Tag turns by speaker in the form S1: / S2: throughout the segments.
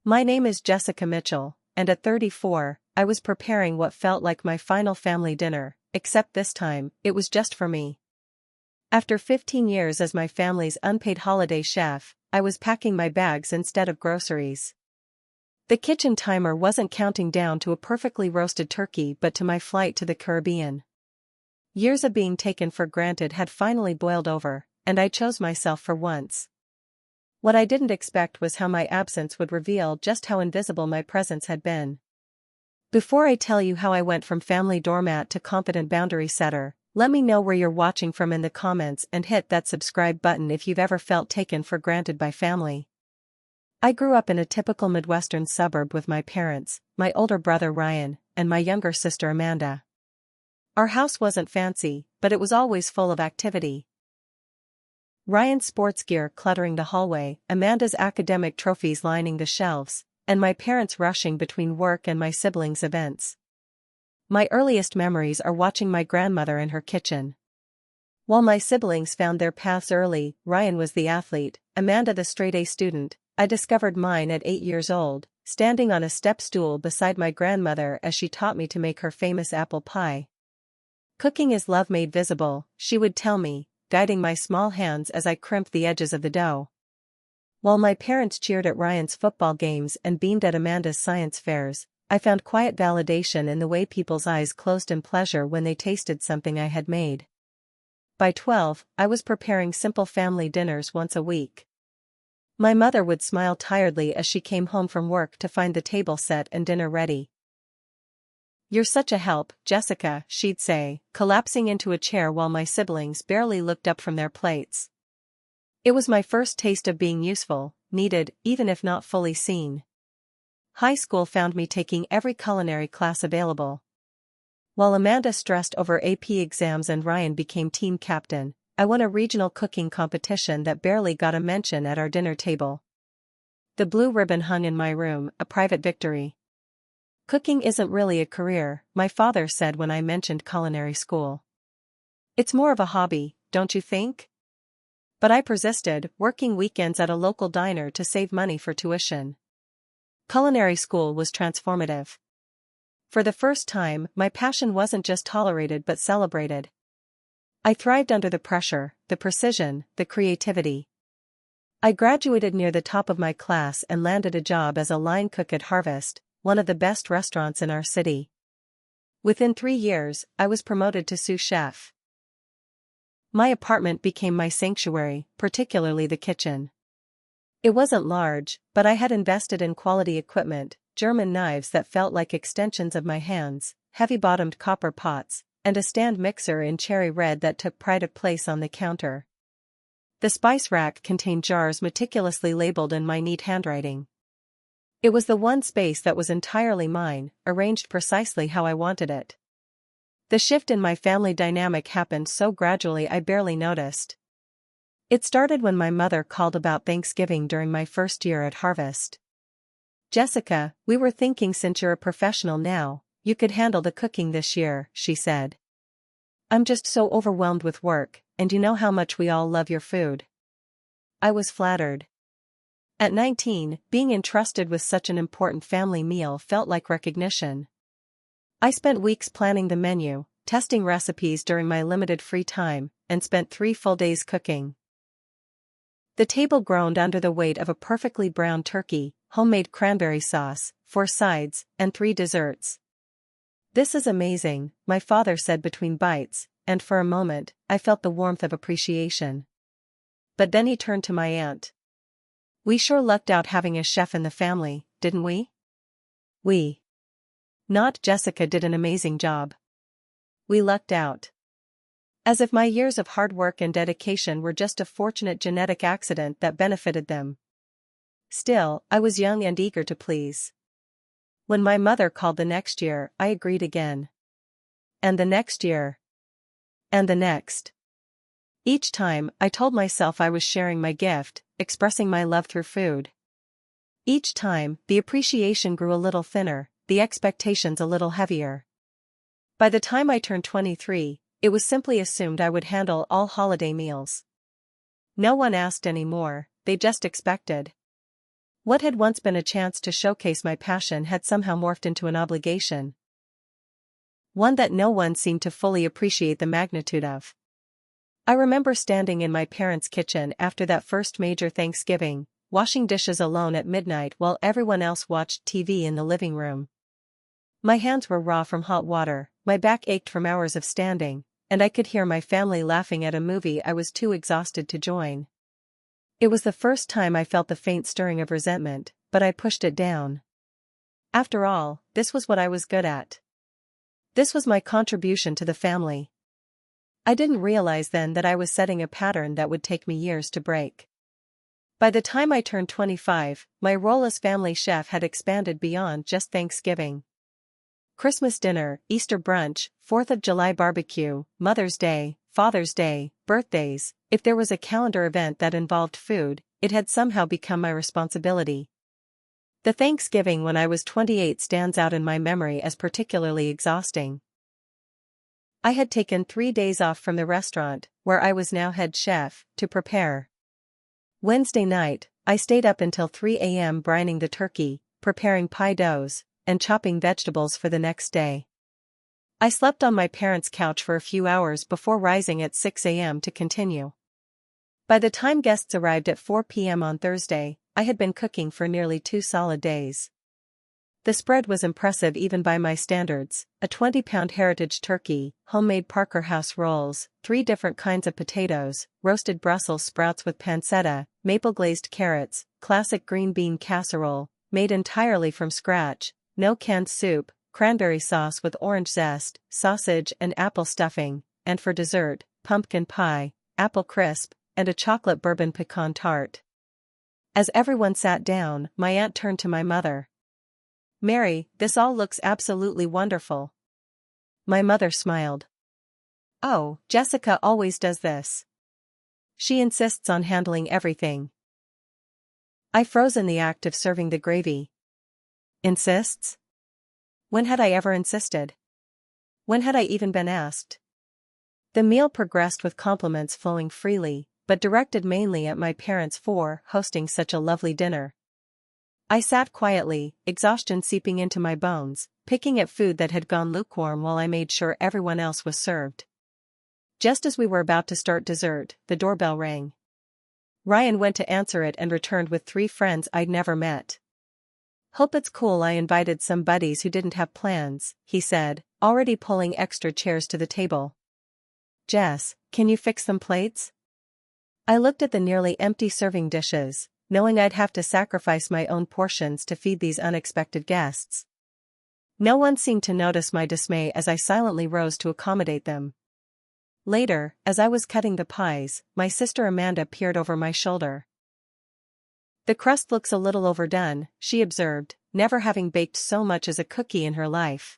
S1: My name is Jessica Mitchell, and at 34, I was preparing what felt like my final family dinner, except this time, it was just for me. After 15 years as my family's unpaid holiday chef, I was packing my bags instead of groceries. The kitchen timer wasn't counting down to a perfectly roasted turkey but to my flight to the Caribbean. Years of being taken for granted had finally boiled over, and I chose myself for once. What I didn't expect was how my absence would reveal just how invisible my presence had been. Before I tell you how I went from family doormat to confident boundary setter, let me know where you're watching from in the comments and hit that subscribe button if you've ever felt taken for granted by family. I grew up in a typical Midwestern suburb with my parents, my older brother Ryan, and my younger sister Amanda. Our house wasn't fancy, but it was always full of activity. Ryan's sports gear cluttering the hallway, Amanda's academic trophies lining the shelves, and my parents rushing between work and my siblings' events. My earliest memories are watching my grandmother in her kitchen. While my siblings found their paths early, Ryan was the athlete, Amanda the straight-A student. I discovered mine at 8 years old, standing on a step stool beside my grandmother as she taught me to make her famous apple pie. Cooking is love made visible, she would tell me, guiding my small hands as I crimped the edges of the dough. While my parents cheered at Ryan's football games and beamed at Amanda's science fairs, I found quiet validation in the way people's eyes closed in pleasure when they tasted something I had made. By 12, I was preparing simple family dinners once a week. My mother would smile tiredly as she came home from work to find the table set and dinner ready. "You're such a help, Jessica," she'd say, collapsing into a chair while my siblings barely looked up from their plates. It was my first taste of being useful, needed, even if not fully seen. High school found me taking every culinary class available. While Amanda stressed over AP exams and Ryan became team captain, I won a regional cooking competition that barely got a mention at our dinner table. The blue ribbon hung in my room, a private victory. "Cooking isn't really a career," my father said when I mentioned culinary school. "It's more of a hobby, don't you think?" But I persisted, working weekends at a local diner to save money for tuition. Culinary school was transformative. For the first time, my passion wasn't just tolerated but celebrated. I thrived under the pressure, the precision, the creativity. I graduated near the top of my class and landed a job as a line cook at Harvest, one of the best restaurants in our city. Within 3 years, I was promoted to sous chef. My apartment became my sanctuary, particularly the kitchen. It wasn't large, but I had invested in quality equipment, German knives that felt like extensions of my hands, heavy-bottomed copper pots, and a stand mixer in cherry red that took pride of place on the counter. The spice rack contained jars meticulously labeled in my neat handwriting. It was the one space that was entirely mine, arranged precisely how I wanted it. The shift in my family dynamic happened so gradually I barely noticed. It started when my mother called about Thanksgiving during my first year at Harvest. "Jessica, we were thinking since you're a professional now, you could handle the cooking this year," she said. "I'm just so overwhelmed with work, and you know how much we all love your food." I was flattered. At 19, being entrusted with such an important family meal felt like recognition. I spent weeks planning the menu, testing recipes during my limited free time, and spent 3 full days cooking. The table groaned under the weight of a perfectly browned turkey, homemade cranberry sauce, 4 sides, and 3 desserts. "This is amazing," my father said between bites, and for a moment, I felt the warmth of appreciation. But then he turned to my aunt. "We sure lucked out having a chef in the family, didn't we?" "We." Not Jessica did an amazing job. "We lucked out." As if my years of hard work and dedication were just a fortunate genetic accident that benefited them. Still, I was young and eager to please. When my mother called the next year, I agreed again. And the next year. And the next. Each time, I told myself I was sharing my gift, expressing my love through food. Each time, the appreciation grew a little thinner, the expectations a little heavier. By the time I turned 23, it was simply assumed I would handle all holiday meals. No one asked anymore, they just expected. What had once been a chance to showcase my passion had somehow morphed into an obligation. One that no one seemed to fully appreciate the magnitude of. I remember standing in my parents' kitchen after that first major Thanksgiving, washing dishes alone at midnight while everyone else watched TV in the living room. My hands were raw from hot water, my back ached from hours of standing, and I could hear my family laughing at a movie I was too exhausted to join. It was the first time I felt the faint stirring of resentment, but I pushed it down. After all, this was what I was good at. This was my contribution to the family. I didn't realize then that I was setting a pattern that would take me years to break. By the time I turned 25, my role as family chef had expanded beyond just Thanksgiving. Christmas dinner, Easter brunch, 4th of July barbecue, Mother's Day, Father's Day, birthdays, if there was a calendar event that involved food, it had somehow become my responsibility. The Thanksgiving when I was 28 stands out in my memory as particularly exhausting. I had taken 3 days off from the restaurant, where I was now head chef, to prepare. Wednesday night, I stayed up until 3 a.m. brining the turkey, preparing pie doughs, and chopping vegetables for the next day. I slept on my parents' couch for a few hours before rising at 6 a.m. to continue. By the time guests arrived at 4 p.m. on Thursday, I had been cooking for nearly 2 solid days. The spread was impressive even by my standards: a 20-pound heritage turkey, homemade Parker House rolls, 3 different kinds of potatoes, roasted Brussels sprouts with pancetta, maple-glazed carrots, classic green bean casserole, made entirely from scratch, no canned soup, cranberry sauce with orange zest, sausage and apple stuffing, and for dessert, pumpkin pie, apple crisp, and a chocolate bourbon pecan tart. As everyone sat down, my aunt turned to my mother. "Mary, this all looks absolutely wonderful." My mother smiled. "Oh, Jessica always does this. She insists on handling everything." I froze in the act of serving the gravy. Insists? When had I ever insisted? When had I even been asked? The meal progressed with compliments flowing freely, but directed mainly at my parents for hosting such a lovely dinner. I sat quietly, exhaustion seeping into my bones, picking at food that had gone lukewarm while I made sure everyone else was served. Just as we were about to start dessert, the doorbell rang. Ryan went to answer it and returned with 3 friends I'd never met. "Hope it's cool I invited some buddies who didn't have plans," he said, already pulling extra chairs to the table. "Jess, can you fix some plates?" I looked at the nearly empty serving dishes, knowing I'd have to sacrifice my own portions to feed these unexpected guests. No one seemed to notice my dismay as I silently rose to accommodate them. Later, as I was cutting the pies, my sister Amanda peered over my shoulder. "The crust looks a little overdone," she observed, never having baked so much as a cookie in her life.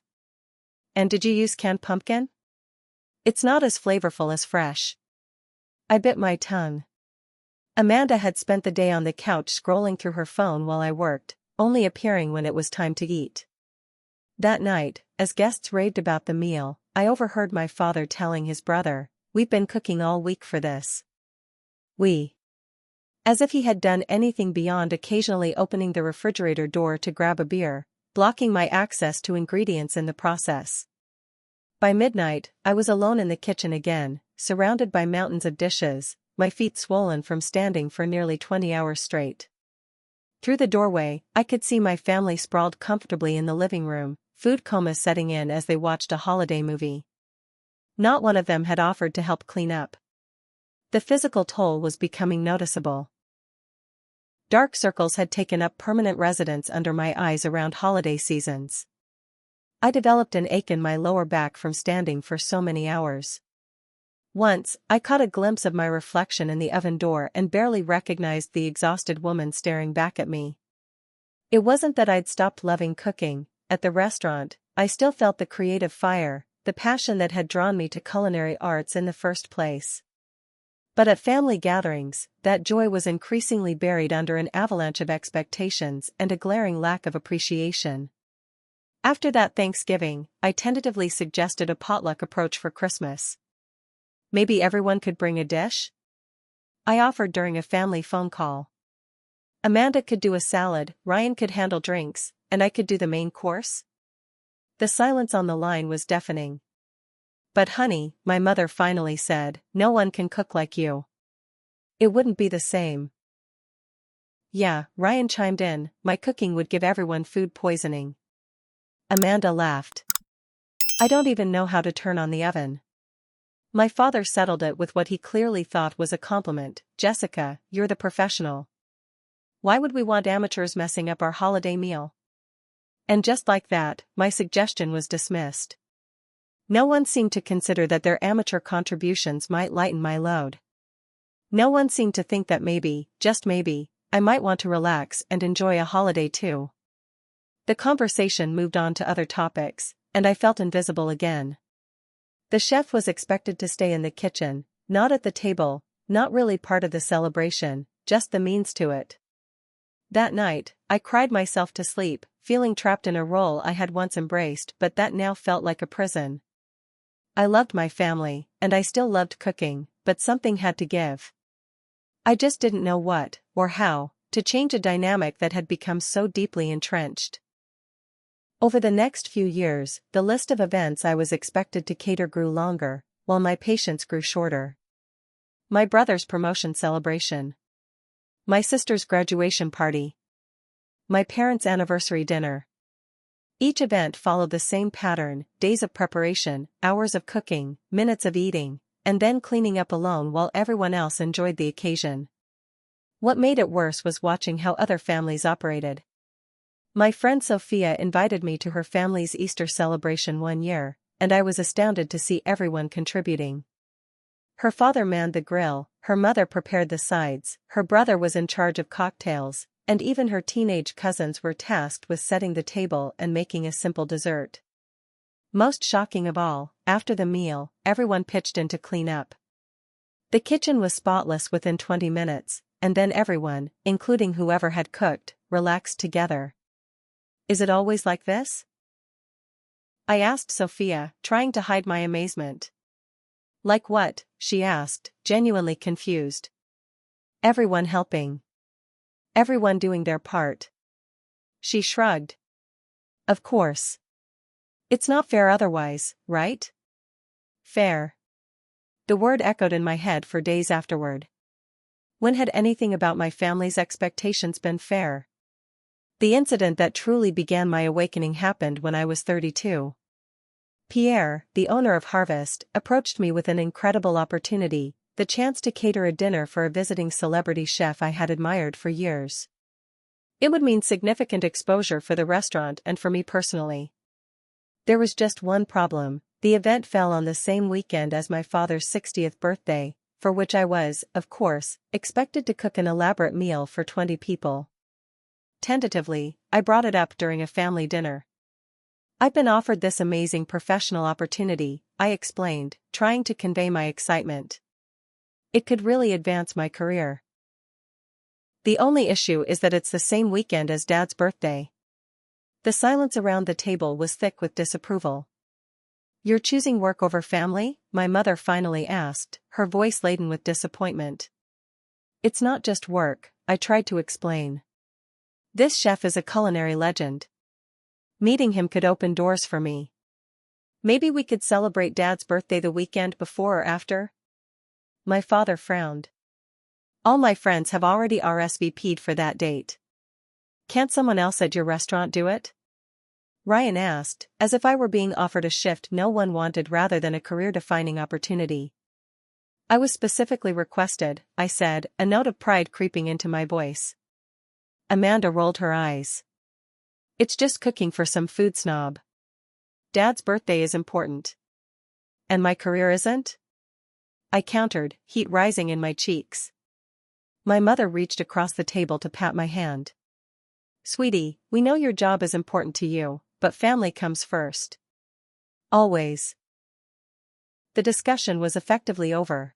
S1: "And did you use canned pumpkin? It's not as flavorful as fresh." I bit my tongue. Amanda had spent the day on the couch scrolling through her phone while I worked, only appearing when it was time to eat. That night, as guests raved about the meal, I overheard my father telling his brother, "We've been cooking all week for this." We. As if he had done anything beyond occasionally opening the refrigerator door to grab a beer, blocking my access to ingredients in the process. By midnight, I was alone in the kitchen again, surrounded by mountains of dishes, my feet swollen from standing for nearly 20 hours straight. Through the doorway, I could see my family sprawled comfortably in the living room, food coma setting in as they watched a holiday movie. Not one of them had offered to help clean up. The physical toll was becoming noticeable. Dark circles had taken up permanent residence under my eyes around holiday seasons. I developed an ache in my lower back from standing for so many hours. Once, I caught a glimpse of my reflection in the oven door and barely recognized the exhausted woman staring back at me. It wasn't that I'd stopped loving cooking. At the restaurant, I still felt the creative fire, the passion that had drawn me to culinary arts in the first place. But at family gatherings, that joy was increasingly buried under an avalanche of expectations and a glaring lack of appreciation. After that Thanksgiving, I tentatively suggested a potluck approach for Christmas. Maybe everyone could bring a dish? I offered during a family phone call. Amanda could do a salad, Ryan could handle drinks, and I could do the main course? The silence on the line was deafening. But honey, my mother finally said, no one can cook like you. It wouldn't be the same. Yeah, Ryan chimed in, my cooking would give everyone food poisoning. Amanda laughed. I don't even know how to turn on the oven. My father settled it with what he clearly thought was a compliment. Jessica, you're the professional. Why would we want amateurs messing up our holiday meal? And just like that, my suggestion was dismissed. No one seemed to consider that their amateur contributions might lighten my load. No one seemed to think that maybe, just maybe, I might want to relax and enjoy a holiday too. The conversation moved on to other topics, and I felt invisible again. The chef was expected to stay in the kitchen, not at the table, not really part of the celebration, just the means to it. That night, I cried myself to sleep, feeling trapped in a role I had once embraced but that now felt like a prison. I loved my family, and I still loved cooking, but something had to give. I just didn't know what, or how, to change a dynamic that had become so deeply entrenched. Over the next few years, the list of events I was expected to cater grew longer, while my patience grew shorter. My brother's promotion celebration. My sister's graduation party. My parents' anniversary dinner. Each event followed the same pattern: days of preparation, hours of cooking, minutes of eating, and then cleaning up alone while everyone else enjoyed the occasion. What made it worse was watching how other families operated. My friend Sophia invited me to her family's Easter celebration one year, and I was astounded to see everyone contributing. Her father manned the grill, her mother prepared the sides, her brother was in charge of cocktails, and even her teenage cousins were tasked with setting the table and making a simple dessert. Most shocking of all, after the meal, everyone pitched in to clean up. The kitchen was spotless within 20 minutes, and then everyone, including whoever had cooked, relaxed together. Is it always like this? I asked Sophia, trying to hide my amazement. Like what? She asked, genuinely confused. Everyone helping. Everyone doing their part. She shrugged. Of course. It's not fair otherwise, right? Fair. The word echoed in my head for days afterward. When had anything about my family's expectations been fair? The incident that truly began my awakening happened when I was 32. Pierre, the owner of Harvest, approached me with an incredible opportunity, the chance to cater a dinner for a visiting celebrity chef I had admired for years. It would mean significant exposure for the restaurant and for me personally. There was just one problem: the event fell on the same weekend as my father's 60th birthday, for which I was, of course, expected to cook an elaborate meal for 20 people. Tentatively, I brought it up during a family dinner. I've been offered this amazing professional opportunity, I explained, trying to convey my excitement. It could really advance my career. The only issue is that it's the same weekend as Dad's birthday. The silence around the table was thick with disapproval. You're choosing work over family? My mother finally asked, her voice laden with disappointment. It's not just work, I tried to explain. This chef is a culinary legend. Meeting him could open doors for me. Maybe we could celebrate Dad's birthday the weekend before or after? My father frowned. All my friends have already RSVP'd for that date. Can't someone else at your restaurant do it? Ryan asked, as if I were being offered a shift no one wanted rather than a career-defining opportunity. I was specifically requested, I said, a note of pride creeping into my voice. Amanda rolled her eyes. It's just cooking for some food snob. Dad's birthday is important. And my career isn't? I countered, heat rising in my cheeks. My mother reached across the table to pat my hand. Sweetie, we know your job is important to you, but family comes first. Always. The discussion was effectively over.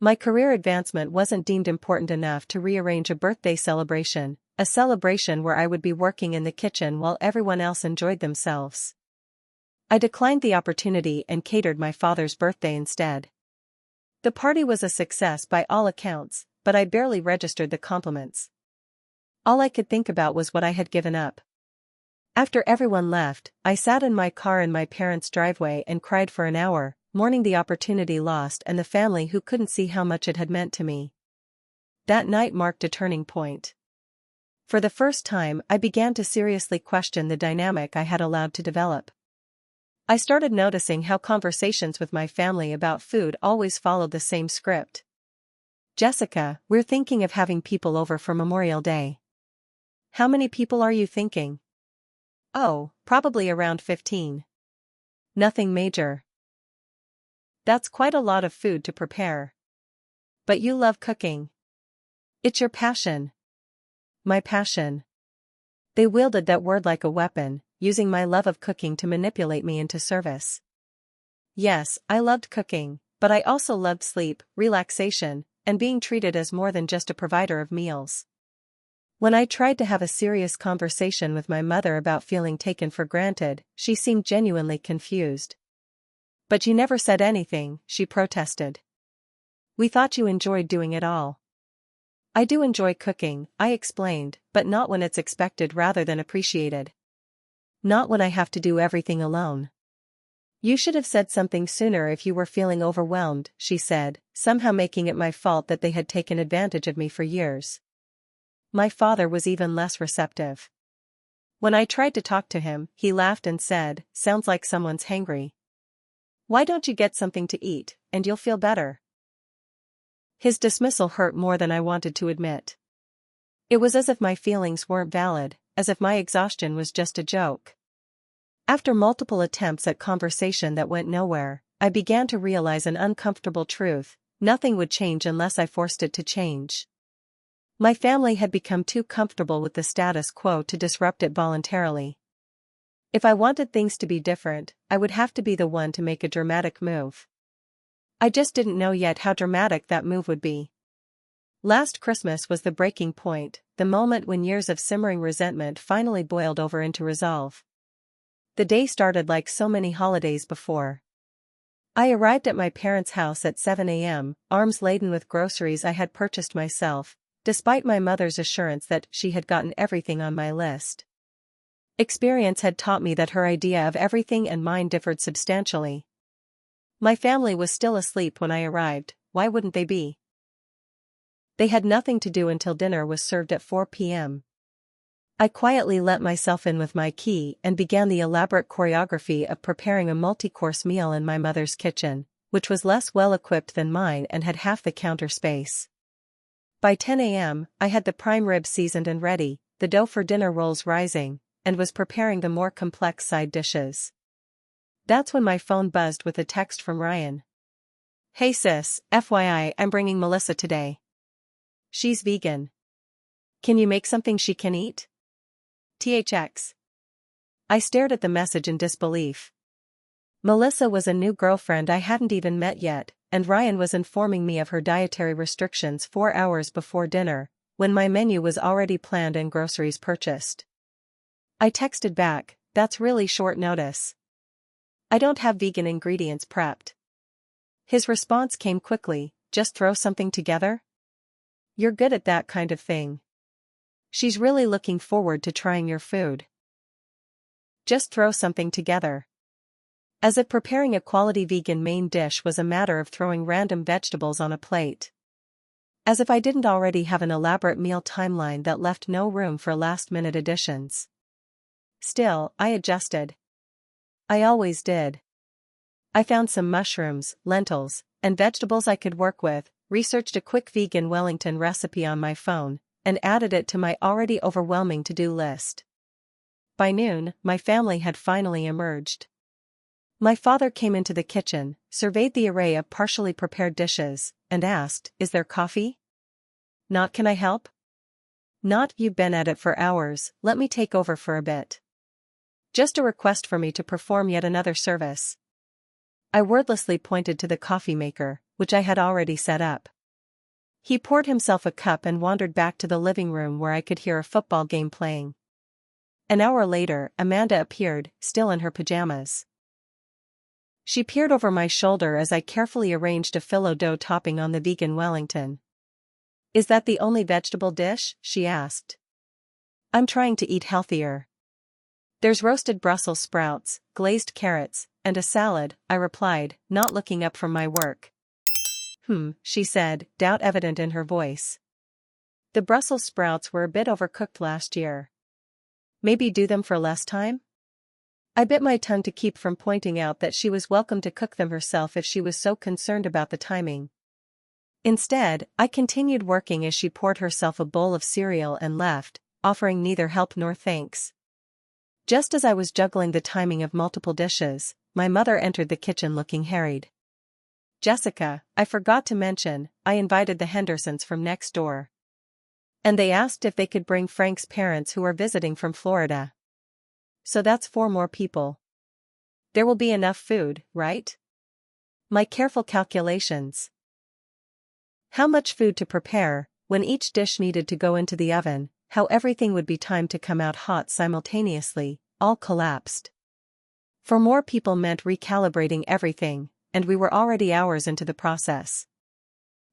S1: My career advancement wasn't deemed important enough to rearrange a birthday celebration, a celebration where I would be working in the kitchen while everyone else enjoyed themselves. I declined the opportunity and catered my father's birthday instead. The party was a success by all accounts, but I barely registered the compliments. All I could think about was what I had given up. After everyone left, I sat in my car in my parents' driveway and cried for an hour, mourning the opportunity lost and the family who couldn't see how much it had meant to me. That night marked a turning point. For the first time, I began to seriously question the dynamic I had allowed to develop. I started noticing how conversations with my family about food always followed the same script. "Jessica, we're thinking of having people over for Memorial Day." "How many people are you thinking?" "Oh, probably around 15. Nothing major." "That's quite a lot of food to prepare." "But you love cooking." "It's your passion." "My passion." They wielded that word like a weapon, using my love of cooking to manipulate me into service. Yes, I loved cooking, but I also loved sleep, relaxation, and being treated as more than just a provider of meals. When I tried to have a serious conversation with my mother about feeling taken for granted, she seemed genuinely confused. "But you never said anything," she protested. "We thought you enjoyed doing it all." "I do enjoy cooking," I explained, "but not when it's expected rather than appreciated. Not when I have to do everything alone." "You should have said something sooner if you were feeling overwhelmed," she said, somehow making it my fault that they had taken advantage of me for years. My father was even less receptive. When I tried to talk to him, he laughed and said, "Sounds like someone's hangry. Why don't you get something to eat, and you'll feel better?" His dismissal hurt more than I wanted to admit. It was as if my feelings weren't valid, as if my exhaustion was just a joke. After multiple attempts at conversation that went nowhere, I began to realize an uncomfortable truth: nothing would change unless I forced it to change. My family had become too comfortable with the status quo to disrupt it voluntarily. If I wanted things to be different, I would have to be the one to make a dramatic move. I just didn't know yet how dramatic that move would be. Last Christmas was the breaking point, the moment when years of simmering resentment finally boiled over into resolve. The day started like so many holidays before. I arrived at my parents' house at 7 a.m., arms laden with groceries I had purchased myself, despite my mother's assurance that she had gotten everything on my list. Experience had taught me that her idea of everything and mine differed substantially. My family was still asleep when I arrived. Why wouldn't they be? They had nothing to do until dinner was served at 4 p.m. I quietly let myself in with my key and began the elaborate choreography of preparing a multi-course meal in my mother's kitchen, which was less well-equipped than mine and had half the counter space. By 10 a.m., I had the prime rib seasoned and ready, the dough for dinner rolls rising, and was preparing the more complex side dishes. That's when my phone buzzed with a text from Ryan. "Hey sis, FYI, I'm bringing Melissa today. She's vegan. Can you make something she can eat? THX." I stared at the message in disbelief. Melissa was a new girlfriend I hadn't even met yet, and Ryan was informing me of her dietary restrictions 4 hours before dinner, when my menu was already planned and groceries purchased. I texted back, "That's really short notice. I don't have vegan ingredients prepped." His response came quickly, "Just throw something together? You're good at that kind of thing. She's really looking forward to trying your food. Just throw something together." As if preparing a quality vegan main dish was a matter of throwing random vegetables on a plate. As if I didn't already have an elaborate meal timeline that left no room for last-minute additions. Still, I adjusted. I always did. I found some mushrooms, lentils, and vegetables I could work with, researched a quick vegan Wellington recipe on my phone, and added it to my already overwhelming to-do list. By noon, my family had finally emerged. My father came into the kitchen, surveyed the array of partially prepared dishes, and asked, "Is there coffee?" "Not, can I help?" "Not, you've been at it for hours, let me take over for a bit." "Just a request for me to perform yet another service." I wordlessly pointed to the coffee maker, which I had already set up. He poured himself a cup and wandered back to the living room where I could hear a football game playing. An hour later, Amanda appeared, still in her pajamas. She peered over my shoulder as I carefully arranged a phyllo dough topping on the vegan Wellington. "Is that the only vegetable dish?" she asked. I'm trying to eat healthier. There's roasted Brussels sprouts, glazed carrots, and a salad, I replied, not looking up from my work. She said, doubt evident in her voice. The Brussels sprouts were a bit overcooked last year. Maybe do them for less time? I bit my tongue to keep from pointing out that she was welcome to cook them herself if she was so concerned about the timing. Instead, I continued working as she poured herself a bowl of cereal and left, offering neither help nor thanks. Just as I was juggling the timing of multiple dishes, my mother entered the kitchen looking harried. Jessica, I forgot to mention, I invited the Hendersons from next door. And they asked if they could bring Frank's parents who are visiting from Florida. So that's 4 more people. There will be enough food, right? My careful calculations. How much food to prepare, when each dish needed to go into the oven, how everything would be timed to come out hot simultaneously, all collapsed. 4 more people meant recalibrating everything, and we were already hours into the process.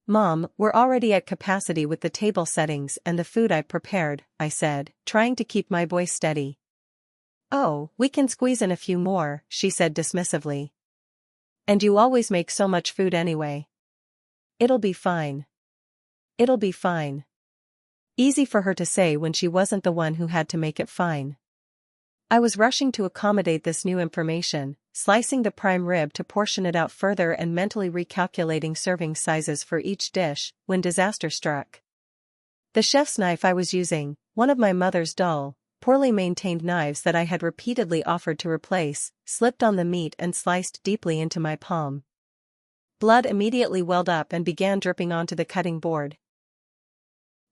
S1: Mom, we're already at capacity with the table settings and the food I've prepared, I said, trying to keep my voice steady. Oh, we can squeeze in a few more, she said dismissively. And you always make so much food anyway. It'll be fine. It'll be fine. Easy for her to say when she wasn't the one who had to make it fine. I was rushing to accommodate this new information, slicing the prime rib to portion it out further and mentally recalculating serving sizes for each dish, when disaster struck. The chef's knife I was using, one of my mother's dull, poorly maintained knives that I had repeatedly offered to replace, slipped on the meat and sliced deeply into my palm. Blood immediately welled up and began dripping onto the cutting board.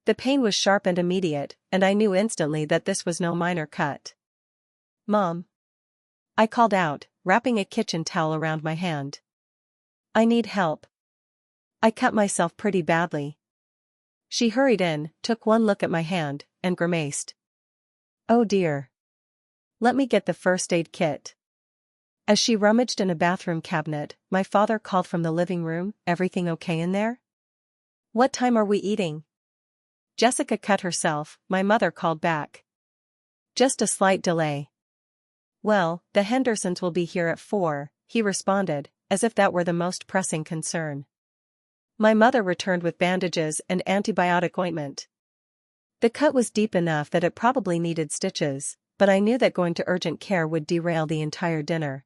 S1: The pain was sharp and immediate, and I knew instantly that this was no minor cut. Mom, I called out, wrapping a kitchen towel around my hand. I need help. I cut myself pretty badly. She hurried in, took one look at my hand, and grimaced. Oh dear. Let me get the first aid kit. As she rummaged in a bathroom cabinet, my father called from the living room, everything okay in there? What time are we eating? Jessica cut herself, my mother called back. Just a slight delay. Well, the Hendersons will be here at 4, he responded, as if that were the most pressing concern. My mother returned with bandages and antibiotic ointment. The cut was deep enough that it probably needed stitches, but I knew that going to urgent care would derail the entire dinner.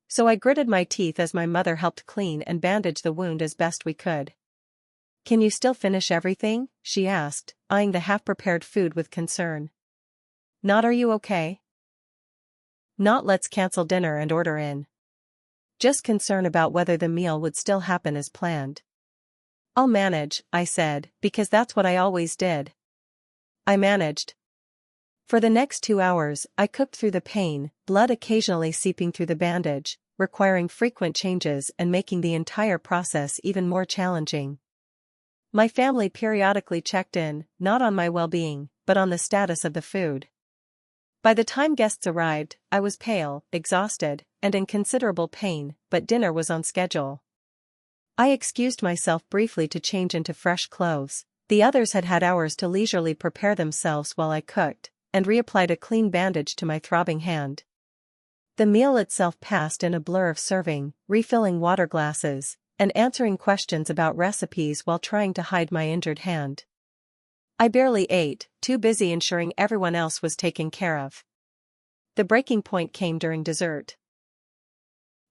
S1: So I gritted my teeth as my mother helped clean and bandage the wound as best we could. Can you still finish everything? She asked, eyeing the half-prepared food with concern. Not are you okay? Not let's cancel dinner and order in. Just concern about whether the meal would still happen as planned. I'll manage, I said, because that's what I always did. I managed. For the next 2 hours, I cooked through the pain, blood occasionally seeping through the bandage, requiring frequent changes and making the entire process even more challenging. My family periodically checked in, not on my well-being, but on the status of the food. By the time guests arrived, I was pale, exhausted, and in considerable pain, but dinner was on schedule. I excused myself briefly to change into fresh clothes. The others had had hours to leisurely prepare themselves while I cooked, and reapplied a clean bandage to my throbbing hand. The meal itself passed in a blur of serving, refilling water glasses, and answering questions about recipes while trying to hide my injured hand. I barely ate, too busy ensuring everyone else was taken care of. The breaking point came during dessert.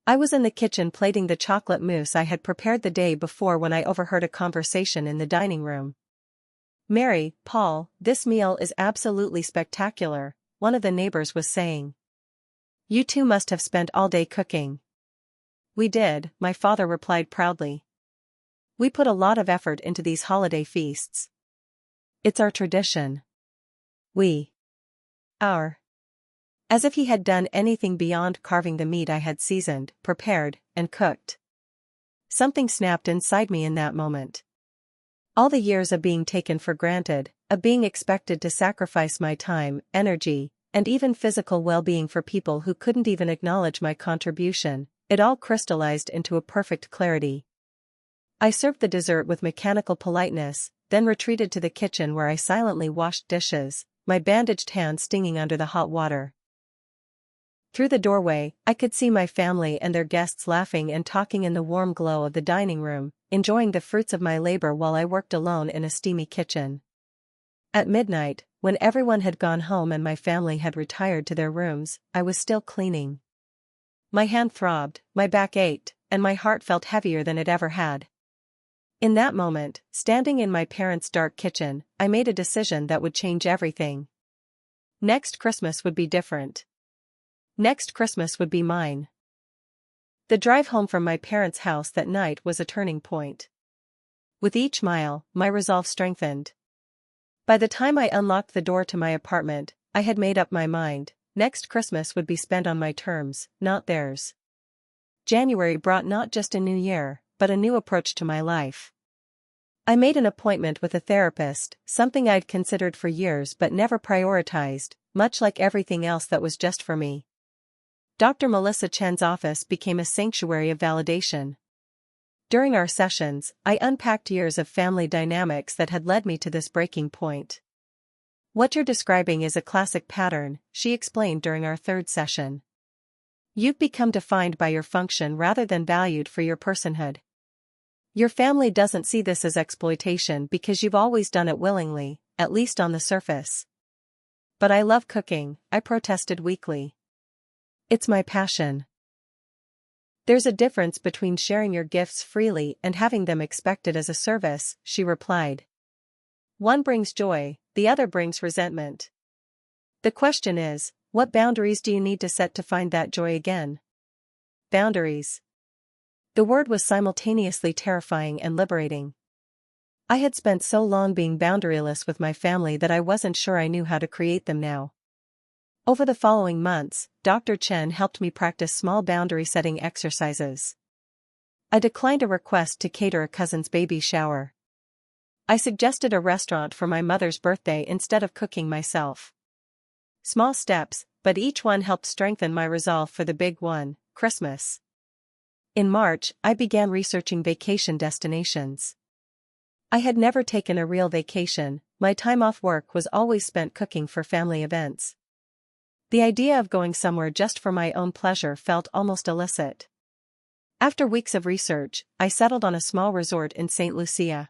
S1: I was in the kitchen plating the chocolate mousse I had prepared the day before when I overheard a conversation in the dining room. Mary, Paul, this meal is absolutely spectacular, one of the neighbors was saying. You two must have spent all day cooking. We did, my father replied proudly. We put a lot of effort into these holiday feasts. It's our tradition. Our. As if he had done anything beyond carving the meat I had seasoned, prepared, and cooked. Something snapped inside me in that moment. All the years of being taken for granted, of being expected to sacrifice my time, energy, and even physical well-being for people who couldn't even acknowledge my contribution, it all crystallized into a perfect clarity. I served the dessert with mechanical politeness, then retreated to the kitchen where I silently washed dishes, my bandaged hand stinging under the hot water. Through the doorway, I could see my family and their guests laughing and talking in the warm glow of the dining room, enjoying the fruits of my labor while I worked alone in a steamy kitchen. At midnight, when everyone had gone home and my family had retired to their rooms, I was still cleaning. My hand throbbed, my back ached, and my heart felt heavier than it ever had. In that moment, standing in my parents' dark kitchen, I made a decision that would change everything. Next Christmas would be different. Next Christmas would be mine. The drive home from my parents' house that night was a turning point. With each mile, my resolve strengthened. By the time I unlocked the door to my apartment, I had made up my mind. Next Christmas would be spent on my terms, not theirs. January brought not just a new year, but a new approach to my life. I made an appointment with a therapist, something I'd considered for years but never prioritized, much like everything else that was just for me. Dr. Melissa Chen's office became a sanctuary of validation. During our sessions, I unpacked years of family dynamics that had led me to this breaking point. What you're describing is a classic pattern, she explained during our third session. You've become defined by your function rather than valued for your personhood. Your family doesn't see this as exploitation because you've always done it willingly, at least on the surface. But I love cooking, I protested weakly. It's my passion. There's a difference between sharing your gifts freely and having them expected as a service, she replied. One brings joy, the other brings resentment. The question is, what boundaries do you need to set to find that joy again? Boundaries. The word was simultaneously terrifying and liberating. I had spent so long being boundaryless with my family that I wasn't sure I knew how to create them now. Over the following months, Dr. Chen helped me practice small boundary-setting exercises. I declined a request to cater a cousin's baby shower. I suggested a restaurant for my mother's birthday instead of cooking myself. Small steps, but each one helped strengthen my resolve for the big one, Christmas. In March, I began researching vacation destinations. I had never taken a real vacation, my time off work was always spent cooking for family events. The idea of going somewhere just for my own pleasure felt almost illicit. After weeks of research, I settled on a small resort in St. Lucia.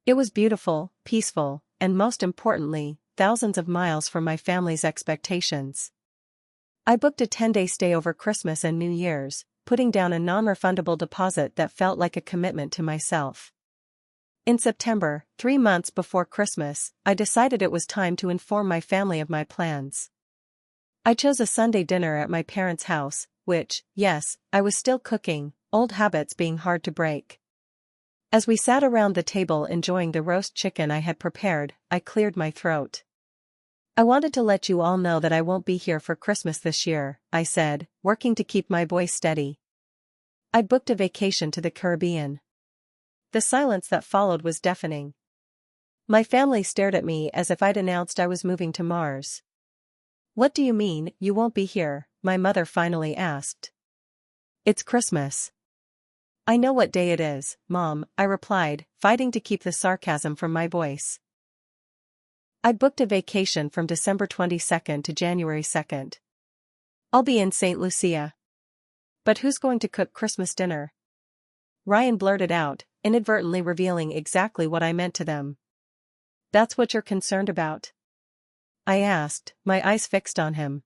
S1: It was beautiful, peaceful, and most importantly, thousands of miles from my family's expectations. I booked a 10-day stay over Christmas and New Year's, putting down a non-refundable deposit that felt like a commitment to myself. In September, 3 months before Christmas, I decided it was time to inform my family of my plans. I chose a Sunday dinner at my parents' house, which, yes, I was still cooking, old habits being hard to break. As we sat around the table enjoying the roast chicken I had prepared, I cleared my throat. I wanted to let you all know that I won't be here for Christmas this year, I said, working to keep my voice steady. I'd booked a vacation to the Caribbean. The silence that followed was deafening. My family stared at me as if I'd announced I was moving to Mars. What do you mean, you won't be here? My mother finally asked. It's Christmas. I know what day it is, Mom, I replied, fighting to keep the sarcasm from my voice. I'd booked a vacation from December 22nd to January 2nd. I'll be in St. Lucia. But who's going to cook Christmas dinner? Ryan blurted out, inadvertently revealing exactly what I meant to them. That's what you're concerned about? I asked, my eyes fixed on him.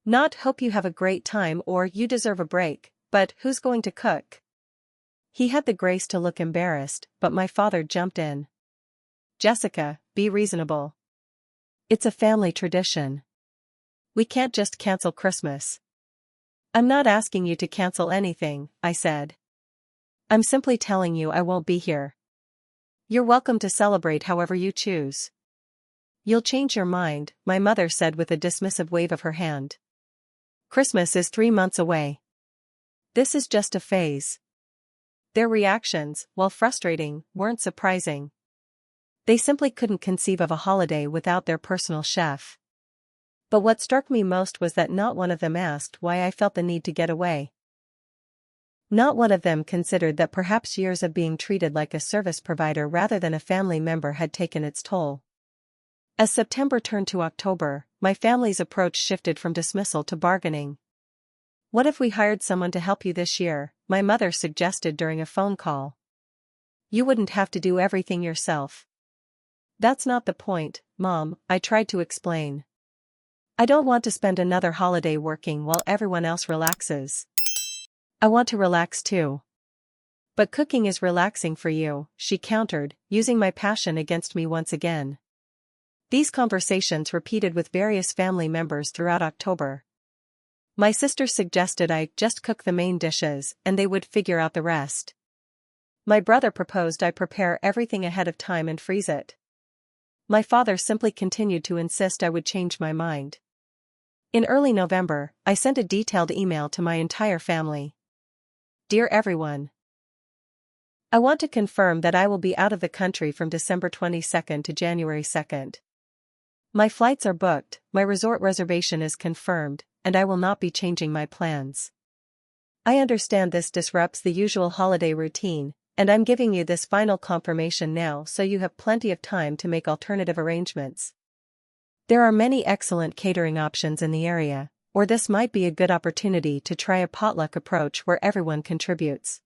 S1: Not hope you have a great time or you deserve a break, but who's going to cook? He had the grace to look embarrassed, but my father jumped in. Jessica, be reasonable. It's a family tradition. We can't just cancel Christmas. I'm not asking you to cancel anything, I said. I'm simply telling you I won't be here. You're welcome to celebrate however you choose. You'll change your mind, my mother said with a dismissive wave of her hand. Christmas is 3 months away. This is just a phase. Their reactions, while frustrating, weren't surprising. They simply couldn't conceive of a holiday without their personal chef. But what struck me most was that not one of them asked why I felt the need to get away. Not one of them considered that perhaps years of being treated like a service provider rather than a family member had taken its toll. As September turned to October, my family's approach shifted from dismissal to bargaining. "What if we hired someone to help you this year?" my mother suggested during a phone call. "You wouldn't have to do everything yourself." "That's not the point, Mom," I tried to explain. "I don't want to spend another holiday working while everyone else relaxes. I want to relax too." "But cooking is relaxing for you," she countered, using my passion against me once again. These conversations repeated with various family members throughout October. My sister suggested I just cook the main dishes and they would figure out the rest. My brother proposed I prepare everything ahead of time and freeze it. My father simply continued to insist I would change my mind. In early November, I sent a detailed email to my entire family. "Dear everyone, I want to confirm that I will be out of the country from December 22nd to January 2nd. My flights are booked, my resort reservation is confirmed, and I will not be changing my plans. I understand this disrupts the usual holiday routine, and I'm giving you this final confirmation now so you have plenty of time to make alternative arrangements. There are many excellent catering options in the area, or this might be a good opportunity to try a potluck approach where everyone contributes.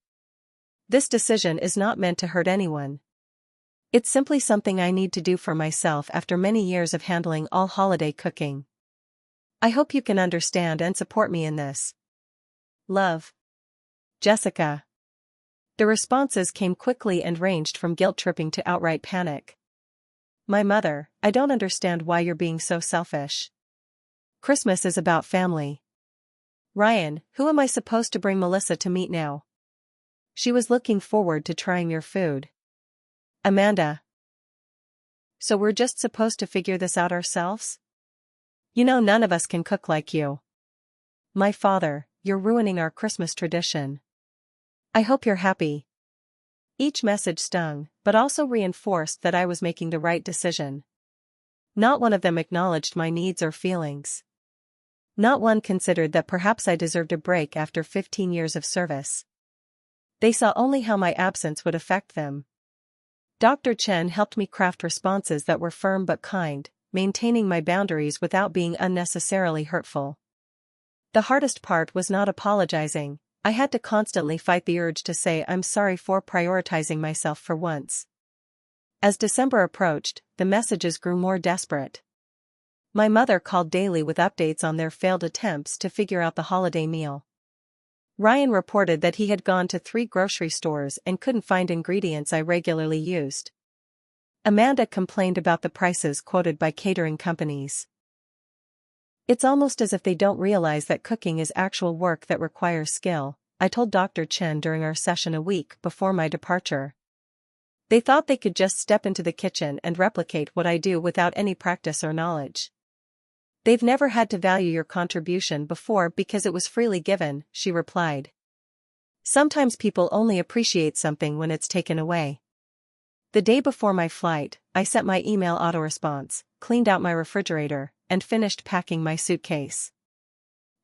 S1: This decision is not meant to hurt anyone. It's simply something I need to do for myself after many years of handling all holiday cooking. I hope you can understand and support me in this. Love, Jessica." The responses came quickly and ranged from guilt-tripping to outright panic. "My mother, I don't understand why you're being so selfish. Christmas is about family." "Ryan, who am I supposed to bring Melissa to meet now? She was looking forward to trying your food." "Amanda. So we're just supposed to figure this out ourselves? You know none of us can cook like you." "My father, you're ruining our Christmas tradition. I hope you're happy." Each message stung, but also reinforced that I was making the right decision. Not one of them acknowledged my needs or feelings. Not one considered that perhaps I deserved a break after 15 years of service. They saw only how my absence would affect them. Dr. Chen helped me craft responses that were firm but kind, maintaining my boundaries without being unnecessarily hurtful. The hardest part was not apologizing. I had to constantly fight the urge to say I'm sorry for prioritizing myself for once. As December approached, the messages grew more desperate. My mother called daily with updates on their failed attempts to figure out the holiday meal. Ryan reported that he had gone to 3 grocery stores and couldn't find ingredients I regularly used. Amanda complained about the prices quoted by catering companies. "It's almost as if they don't realize that cooking is actual work that requires skill," I told Dr. Chen during our session a week before my departure. "They thought they could just step into the kitchen and replicate what I do without any practice or knowledge. They've never had to value your contribution before because it was freely given," she replied. "Sometimes people only appreciate something when it's taken away." The day before my flight, I set my email autoresponse, cleaned out my refrigerator, and finished packing my suitcase.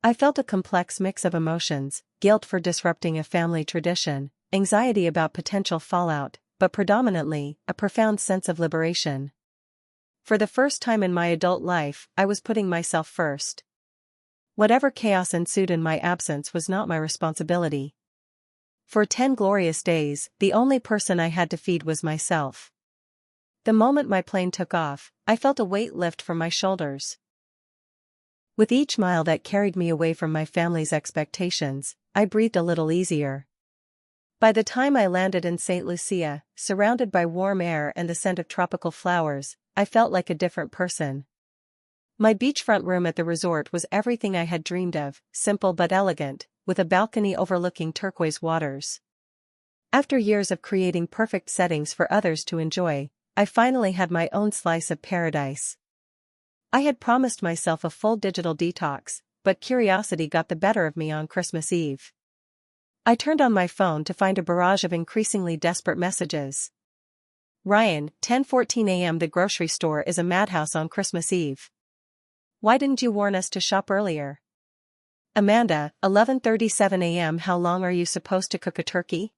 S1: I felt a complex mix of emotions: guilt for disrupting a family tradition, anxiety about potential fallout, but predominantly, a profound sense of liberation. For the first time in my adult life, I was putting myself first. Whatever chaos ensued in my absence was not my responsibility. For 10 glorious days, the only person I had to feed was myself. The moment my plane took off, I felt a weight lift from my shoulders. With each mile that carried me away from my family's expectations, I breathed a little easier. By the time I landed in St. Lucia, surrounded by warm air and the scent of tropical flowers, I felt like a different person. My beachfront room at the resort was everything I had dreamed of, simple but elegant, with a balcony overlooking turquoise waters. After years of creating perfect settings for others to enjoy, I finally had my own slice of paradise. I had promised myself a full digital detox, but curiosity got the better of me on Christmas Eve. I turned on my phone to find a barrage of increasingly desperate messages. "Ryan, 10:14 a.m. The grocery store is a madhouse on Christmas Eve. Why didn't you warn us to shop earlier?" "Amanda, 11:37 a.m. How long are you supposed to cook a turkey?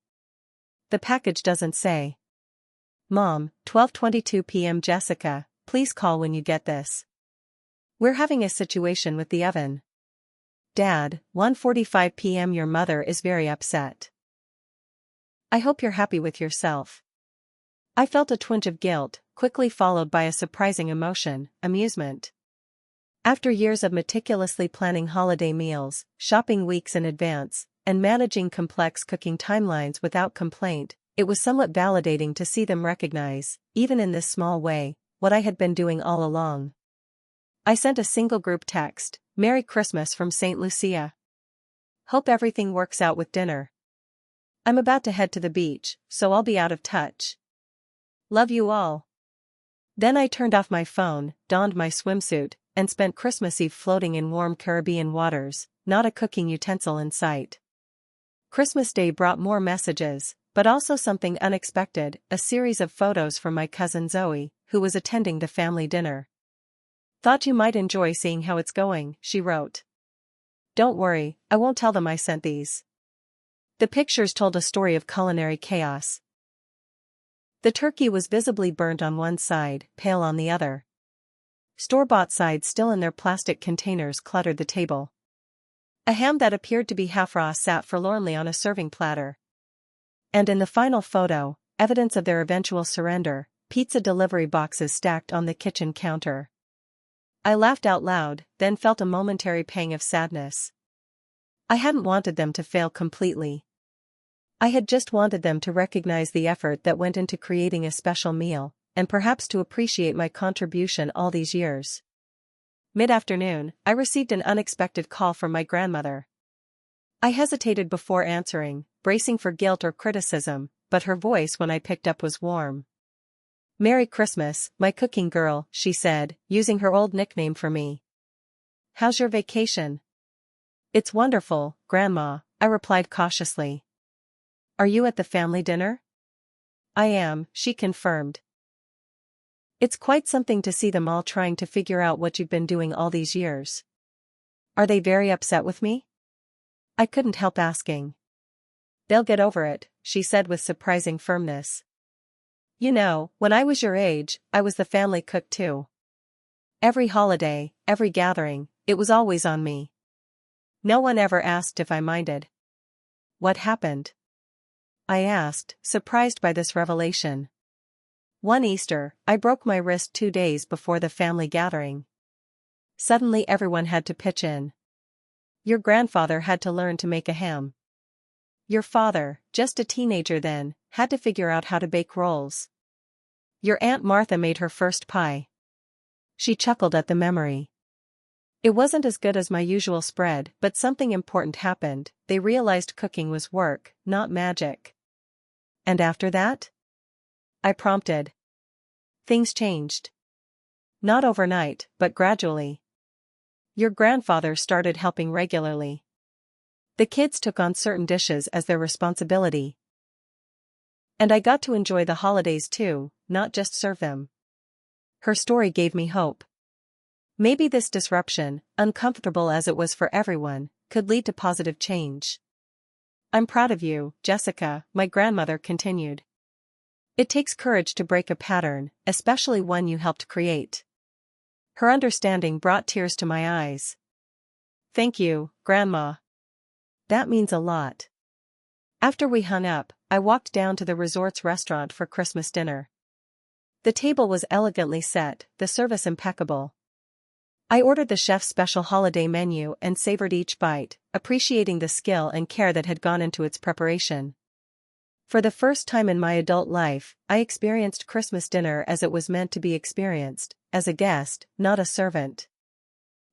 S1: The package doesn't say." "Mom, 12:22 p.m. Jessica, please call when you get this. We're having a situation with the oven. Dad, 1:45 p.m. Your mother is very upset. I hope you're happy with yourself. I felt a twinge of guilt, quickly followed by a surprising emotion, amusement. After years of meticulously planning holiday meals, shopping weeks in advance, and managing complex cooking timelines without complaint, it was somewhat validating to see them recognize, even in this small way, what I had been doing all along. I sent a single group text, "Merry Christmas from St. Lucia. Hope everything works out with dinner. I'm about to head to the beach, so I'll be out of touch. Love you all." Then I turned off my phone, donned my swimsuit, and spent Christmas Eve floating in warm Caribbean waters, not a cooking utensil in sight. Christmas Day brought more messages, but also something unexpected, a series of photos from my cousin Zoe, who was attending the family dinner. "Thought you might enjoy seeing how it's going," she wrote. "Don't worry, I won't tell them I sent these." The pictures told a story of culinary chaos. The turkey was visibly burnt on one side, pale on the other. Store-bought sides still in their plastic containers cluttered the table. A ham that appeared to be half raw sat forlornly on a serving platter. And in the final photo, evidence of their eventual surrender, pizza delivery boxes stacked on the kitchen counter. I laughed out loud, then felt a momentary pang of sadness. I hadn't wanted them to fail completely. I had just wanted them to recognize the effort that went into creating a special meal, and perhaps to appreciate my contribution all these years. Mid-afternoon, I received an unexpected call from my grandmother. I hesitated before answering, bracing for guilt or criticism, but her voice when I picked up was warm. "Merry Christmas, my cooking girl," she said, using her old nickname for me. "How's your vacation?" "It's wonderful, Grandma," I replied cautiously. "Are you at the family dinner?" "I am," she confirmed. "It's quite something to see them all trying to figure out what you've been doing all these years." "Are they very upset with me?" I couldn't help asking. "They'll get over it," she said with surprising firmness. "You know, when I was your age, I was the family cook too. Every holiday, every gathering, it was always on me. No one ever asked if I minded." "What happened?" I asked, surprised by this revelation. "One Easter, I broke my wrist 2 days before the family gathering. Suddenly everyone had to pitch in. Your grandfather had to learn to make a ham. Your father, just a teenager then, had to figure out how to bake rolls. Your Aunt Martha made her first pie." She chuckled at the memory. "It wasn't as good as my usual spread, but something important happened. They realized cooking was work, not magic." "And after that?" I prompted. "Things changed. Not overnight, but gradually. Your grandfather started helping regularly. The kids took on certain dishes as their responsibility. And I got to enjoy the holidays too, not just serve them." Her story gave me hope. Maybe this disruption, uncomfortable as it was for everyone, could lead to positive change. "I'm proud of you, Jessica," my grandmother continued. "It takes courage to break a pattern, especially one you helped create." Her understanding brought tears to my eyes. "Thank you, Grandma. That means a lot." After we hung up, I walked down to the resort's restaurant for Christmas dinner. The table was elegantly set, the service impeccable. I ordered the chef's special holiday menu and savored each bite, appreciating the skill and care that had gone into its preparation. For the first time in my adult life, I experienced Christmas dinner as it was meant to be experienced, as a guest, not a servant.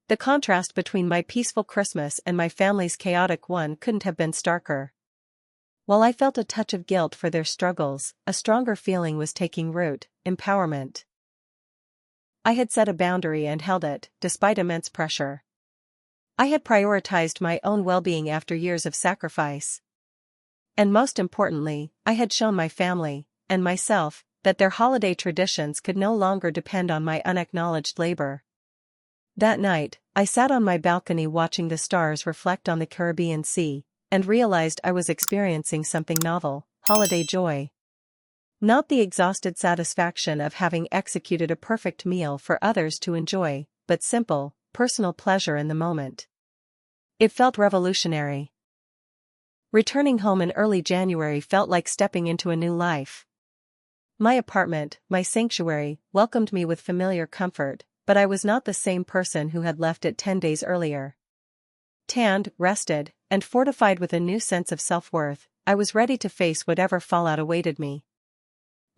S1: The contrast between my peaceful Christmas and my family's chaotic one couldn't have been starker. While I felt a touch of guilt for their struggles, a stronger feeling was taking root: empowerment. I had set a boundary and held it, despite immense pressure. I had prioritized my own well-being after years of sacrifice. And most importantly, I had shown my family, and myself, that their holiday traditions could no longer depend on my unacknowledged labor. That night, I sat on my balcony watching the stars reflect on the Caribbean Sea, and realized I was experiencing something novel: holiday joy. Not the exhausted satisfaction of having executed a perfect meal for others to enjoy, but simple, personal pleasure in the moment. It felt revolutionary. Returning home in early January felt like stepping into a new life. My apartment, my sanctuary, welcomed me with familiar comfort, but I was not the same person who had left it 10 days earlier. Tanned, rested, and fortified with a new sense of self-worth, I was ready to face whatever fallout awaited me.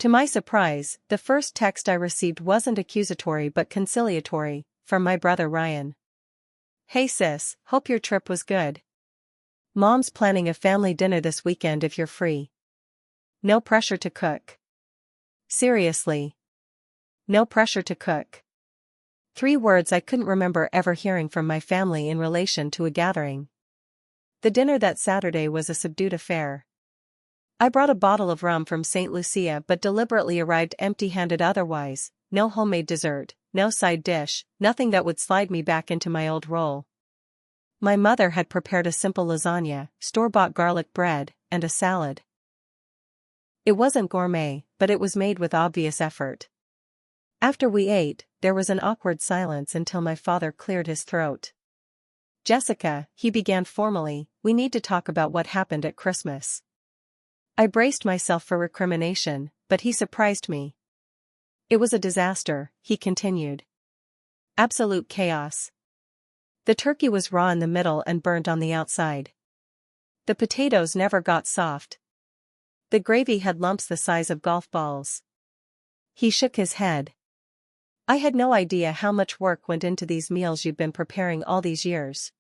S1: To my surprise, the first text I received wasn't accusatory but conciliatory, from my brother Ryan. "Hey sis, hope your trip was good. Mom's planning a family dinner this weekend if you're free. No pressure to cook." Seriously. No pressure to cook. 3 words I couldn't remember ever hearing from my family in relation to a gathering. The dinner that Saturday was a subdued affair. I brought a bottle of rum from St. Lucia but deliberately arrived empty-handed otherwise, no homemade dessert, no side dish, nothing that would slide me back into my old role. My mother had prepared a simple lasagna, store-bought garlic bread, and a salad. It wasn't gourmet, but it was made with obvious effort. After we ate, there was an awkward silence until my father cleared his throat. "Jessica," he began formally, "we need to talk about what happened at Christmas." I braced myself for recrimination, but he surprised me. "It was a disaster," he continued. "Absolute chaos. The turkey was raw in the middle and burnt on the outside. The potatoes never got soft. The gravy had lumps the size of golf balls." He shook his head. "I had no idea how much work went into these meals you'd been preparing all these years."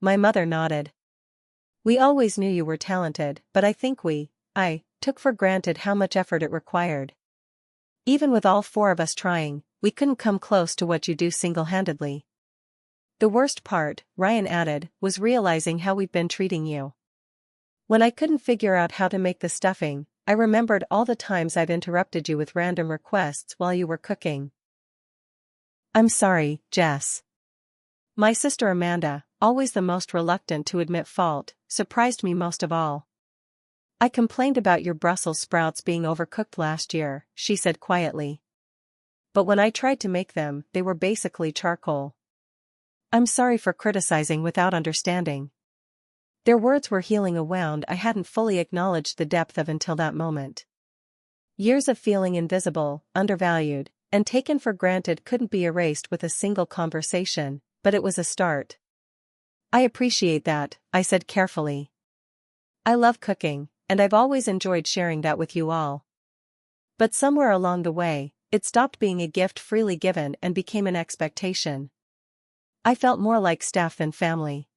S1: My mother nodded. "We always knew you were talented, but I think I took for granted how much effort it required. Even with all 4 of us trying, we couldn't come close to what you do single-handedly. The worst part," Ryan added, "was realizing how we'd been treating you. When I couldn't figure out how to make the stuffing, I remembered all the times I've interrupted you with random requests while you were cooking." "I'm sorry, Jess." My sister Amanda, always the most reluctant to admit fault, surprised me most of all. "I complained about your Brussels sprouts being overcooked last year," she said quietly. "But when I tried to make them, they were basically charcoal. I'm sorry for criticizing without understanding." Their words were healing a wound I hadn't fully acknowledged the depth of until that moment. Years of feeling invisible, undervalued, and taken for granted couldn't be erased with a single conversation, but it was a start. "I appreciate that," I said carefully. "I love cooking, and I've always enjoyed sharing that with you all. But somewhere along the way, it stopped being a gift freely given and became an expectation. I felt more like staff than family."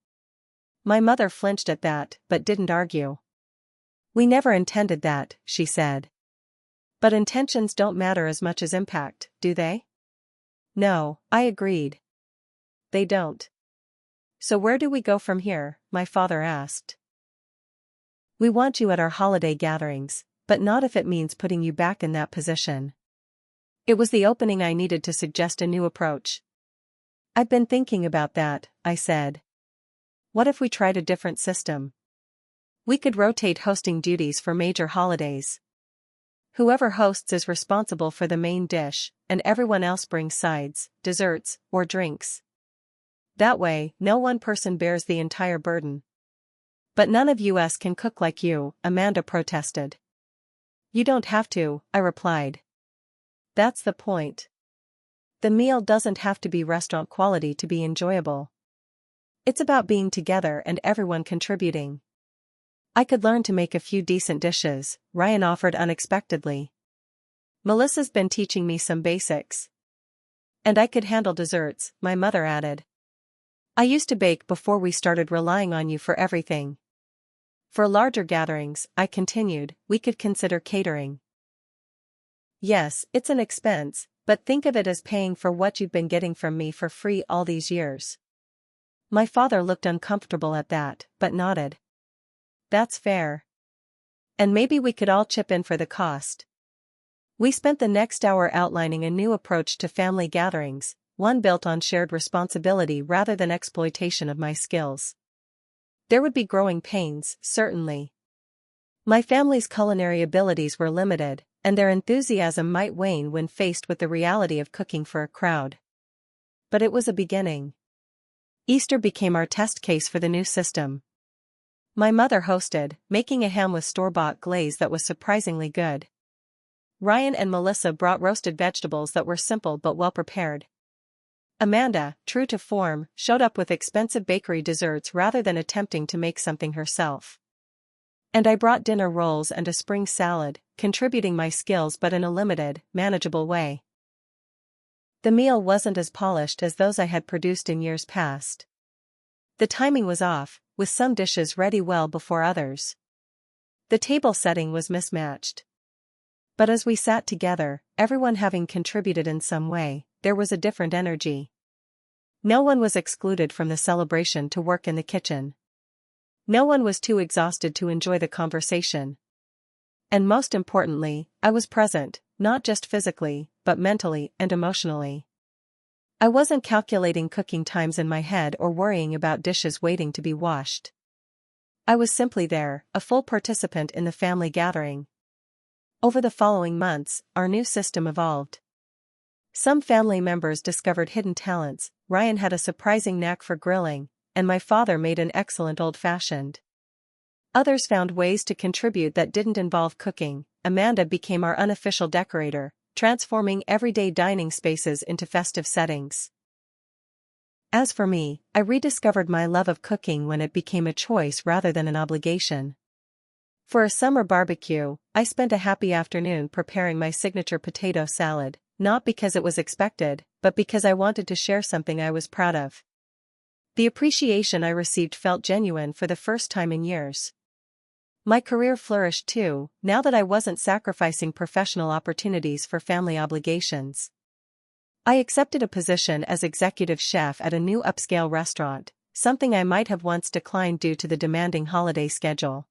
S1: My mother flinched at that, but didn't argue. "We never intended that," she said. "But intentions don't matter as much as impact, do they?" "No," I agreed. "They don't." "So where do we go from here?" my father asked. "We want you at our holiday gatherings, but not if it means putting you back in that position." It was the opening I needed to suggest a new approach. "I've been thinking about that," I said. "What if we tried a different system? We could rotate hosting duties for major holidays. Whoever hosts is responsible for the main dish, and everyone else brings sides, desserts, or drinks. That way, no one person bears the entire burden." "But none of us can cook like you," Amanda protested. "You don't have to," I replied. "That's the point. The meal doesn't have to be restaurant quality to be enjoyable. It's about being together and everyone contributing." "I could learn to make a few decent dishes," Ryan offered unexpectedly. "Melissa's been teaching me some basics." "And I could handle desserts," my mother added. "I used to bake before we started relying on you for everything." "For larger gatherings," I continued, "we could consider catering." "Yes, it's an expense, but think of it as paying for what you've been getting from me for free all these years." My father looked uncomfortable at that, but nodded. "That's fair. And maybe we could all chip in for the cost." We spent the next hour outlining a new approach to family gatherings, one built on shared responsibility rather than exploitation of my skills. There would be growing pains, certainly. My family's culinary abilities were limited, and their enthusiasm might wane when faced with the reality of cooking for a crowd. But it was a beginning. Easter became our test case for the new system. My mother hosted, making a ham with store-bought glaze that was surprisingly good. Ryan and Melissa brought roasted vegetables that were simple but well prepared. Amanda, true to form, showed up with expensive bakery desserts rather than attempting to make something herself. And I brought dinner rolls and a spring salad, contributing my skills but in a limited, manageable way. The meal wasn't as polished as those I had produced in years past. The timing was off, with some dishes ready well before others. The table setting was mismatched. But as we sat together, everyone having contributed in some way, there was a different energy. No one was excluded from the celebration to work in the kitchen. No one was too exhausted to enjoy the conversation. And most importantly, I was present, not just physically, but mentally and emotionally. I wasn't calculating cooking times in my head or worrying about dishes waiting to be washed. I was simply there, a full participant in the family gathering. Over the following months, our new system evolved. Some family members discovered hidden talents. Ryan had a surprising knack for grilling, and my father made an excellent old-fashioned. Others found ways to contribute that didn't involve cooking. Amanda became our unofficial decorator, transforming everyday dining spaces into festive settings. As for me, I rediscovered my love of cooking when it became a choice rather than an obligation. For a summer barbecue, I spent a happy afternoon preparing my signature potato salad, not because it was expected, but because I wanted to share something I was proud of. The appreciation I received felt genuine for the first time in years. My career flourished too, now that I wasn't sacrificing professional opportunities for family obligations. I accepted a position as executive chef at a new upscale restaurant, something I might have once declined due to the demanding holiday schedule.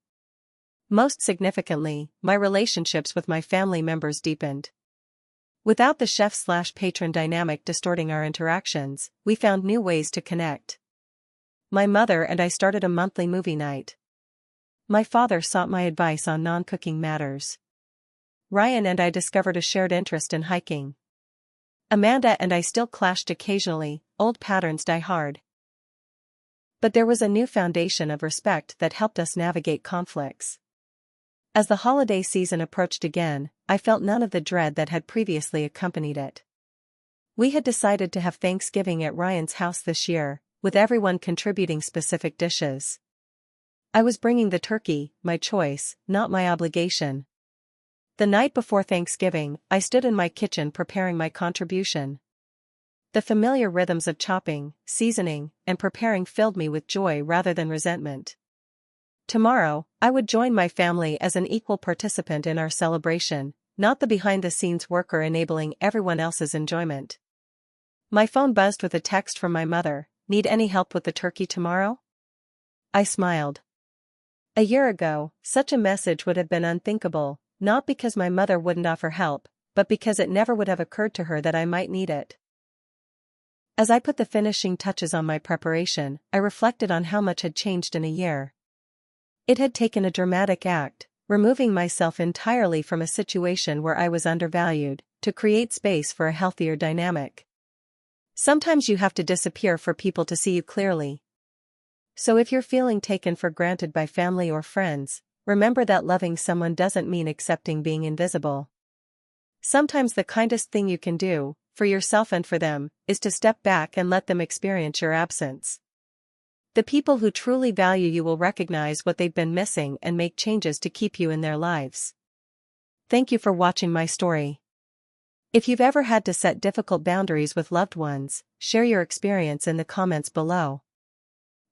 S1: Most significantly, my relationships with my family members deepened. Without the chef/patron dynamic distorting our interactions, we found new ways to connect. My mother and I started a monthly movie night. My father sought my advice on non-cooking matters. Ryan and I discovered a shared interest in hiking. Amanda and I still clashed occasionally, old patterns die hard. But there was a new foundation of respect that helped us navigate conflicts. As the holiday season approached again, I felt none of the dread that had previously accompanied it. We had decided to have Thanksgiving at Ryan's house this year, with everyone contributing specific dishes. I was bringing the turkey, my choice, not my obligation. The night before Thanksgiving, I stood in my kitchen preparing my contribution. The familiar rhythms of chopping, seasoning, and preparing filled me with joy rather than resentment. Tomorrow, I would join my family as an equal participant in our celebration, not the behind-the-scenes worker enabling everyone else's enjoyment. My phone buzzed with a text from my mother. "Need any help with the turkey tomorrow?" I smiled. A year ago, such a message would have been unthinkable, not because my mother wouldn't offer help, but because it never would have occurred to her that I might need it. As I put the finishing touches on my preparation, I reflected on how much had changed in a year. It had taken a dramatic act, removing myself entirely from a situation where I was undervalued, to create space for a healthier dynamic. Sometimes you have to disappear for people to see you clearly. So if you're feeling taken for granted by family or friends, remember that loving someone doesn't mean accepting being invisible. Sometimes the kindest thing you can do, for yourself and for them, is to step back and let them experience your absence. The people who truly value you will recognize what they've been missing and make changes to keep you in their lives. Thank you for watching my story. If you've ever had to set difficult boundaries with loved ones, share your experience in the comments below.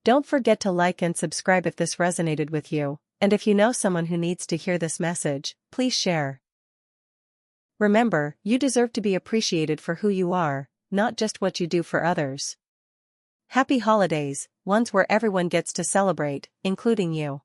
S1: Don't forget to like and subscribe if this resonated with you, and if you know someone who needs to hear this message, please share. Remember, you deserve to be appreciated for who you are, not just what you do for others. Happy holidays, ones where everyone gets to celebrate, including you.